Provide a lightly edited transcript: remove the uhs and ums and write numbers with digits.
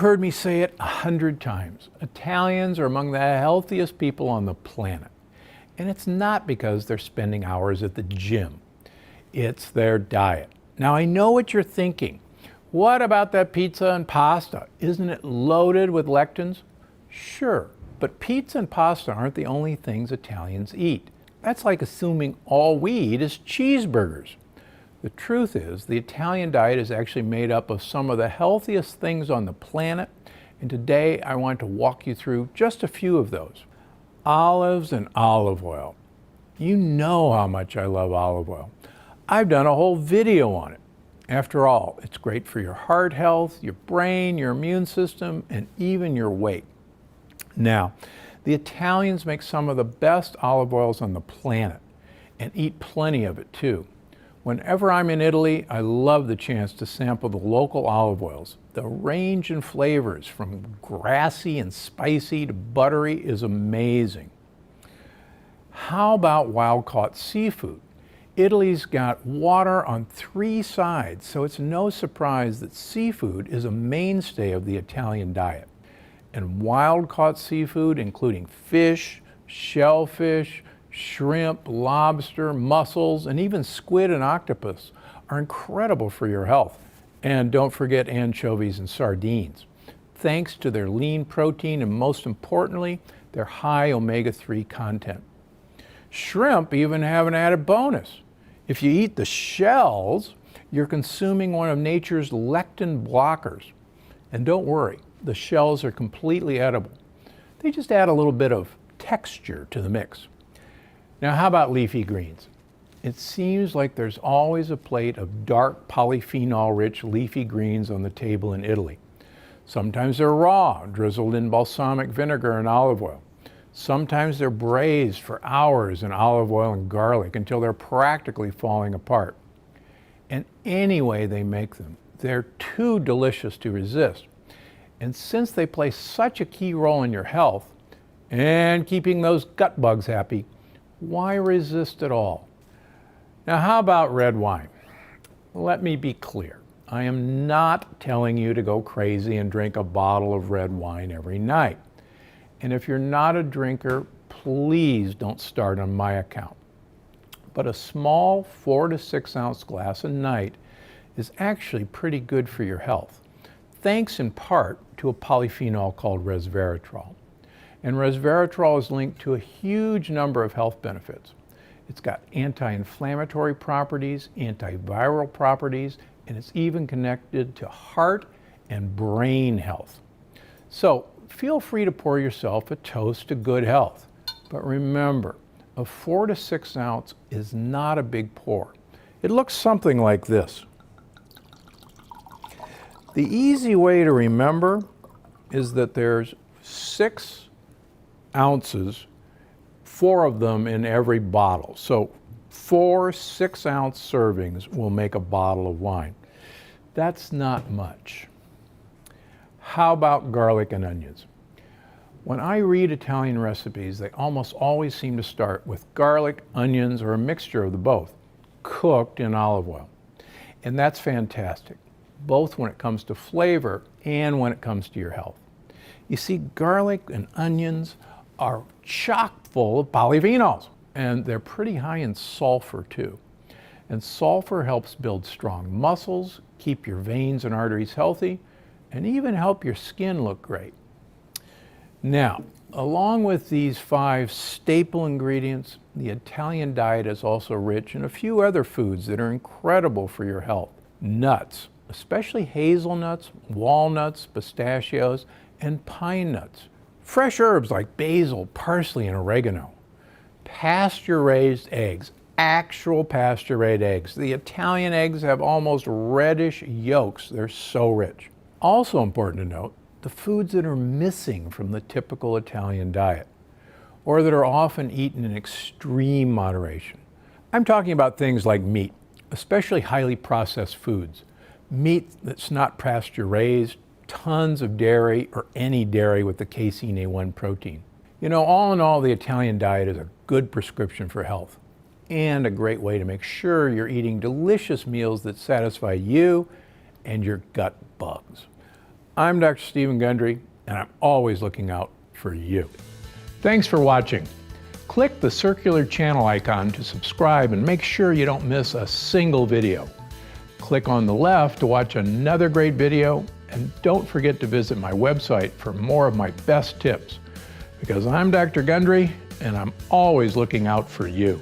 heard me say it 100 times. Italians are among the healthiest people on the planet. And it's not because they're spending hours at the gym. It's their diet. Now, I know what you're thinking. What about that pizza and pasta? Isn't it loaded with lectins? Sure, but pizza and pasta aren't the only things Italians eat. That's like assuming all we eat is cheeseburgers. The truth is, the Italian diet is actually made up of some of the healthiest things on the planet, and today I want to walk you through just a few of those. Olives and olive oil. You know how much I love olive oil. I've done a whole video on it. After all, it's great for your heart health, your brain, your immune system, and even your weight. Now, the Italians make some of the best olive oils on the planet and eat plenty of it too. Whenever I'm in Italy, I love the chance to sample the local olive oils. The range in flavors from grassy and spicy to buttery is amazing. How about wild-caught seafood? Italy's got water on 3 sides, so it's no surprise that seafood is a mainstay of the Italian diet. And wild-caught seafood, including fish, shellfish, shrimp, lobster, mussels, and even squid and octopus, are incredible for your health. And don't forget anchovies and sardines, thanks to their lean protein and, most importantly, their high omega-3 content. Shrimp even have an added bonus. If you eat the shells, you're consuming one of nature's lectin blockers. And don't worry, the shells are completely edible. They just add a little bit of texture to the mix. Now, how about leafy greens? It seems like there's always a plate of dark polyphenol-rich leafy greens on the table in Italy. Sometimes they're raw, drizzled in balsamic vinegar and olive oil. Sometimes they're braised for hours in olive oil and garlic until they're practically falling apart. And any way they make them, they're too delicious to resist. And since they play such a key role in your health and keeping those gut bugs happy, why resist at all? Now, how about red wine? Let me be clear. I am not telling you to go crazy and drink a bottle of red wine every night. And if you're not a drinker, please don't start on my account. But a small 4 to 6 ounce glass a night is actually pretty good for your health, thanks in part to a polyphenol called resveratrol. And resveratrol is linked to a huge number of health benefits. It's got anti-inflammatory properties, antiviral properties, and it's even connected to heart and brain health. So feel free to pour yourself a toast to good health. But remember, a 4 to 6 ounce is not a big pour. It looks something like this. The easy way to remember is that there's 6 ounces, 4 of them in every bottle. So 4 6-ounce servings will make a bottle of wine. That's not much. How about garlic and onions? When I read Italian recipes, they almost always seem to start with garlic, onions, or a mixture of the both, cooked in olive oil. And that's fantastic, both when it comes to flavor and when it comes to your health. You see, garlic and onions are chock full of polyphenols, and they're pretty high in sulfur too. And sulfur helps build strong muscles, keep your veins and arteries healthy, and even help your skin look great. Now, along with these 5 staple ingredients, the Italian diet is also rich in a few other foods that are incredible for your health. Nuts, especially hazelnuts, walnuts, pistachios, and pine nuts. Fresh herbs like basil, parsley, and oregano. Pasture-raised eggs, actual pasture-raised eggs. The Italian eggs have almost reddish yolks. They're so rich. Also important to note, the foods that are missing from the typical Italian diet, or that are often eaten in extreme moderation. I'm talking about things like meat, especially highly processed foods. Meat that's not pasture-raised, tons of dairy, or any dairy with the casein A1 protein. You know, all in all, the Italian diet is a good prescription for health and a great way to make sure you're eating delicious meals that satisfy you and your gut bugs. I'm Dr. Stephen Gundry, and I'm always looking out for you. Thanks for watching. Click the circular channel icon to subscribe and make sure you don't miss a single video. Click on the left to watch another great video, and don't forget to visit my website for more of my best tips. Because I'm Dr. Gundry, and I'm always looking out for you.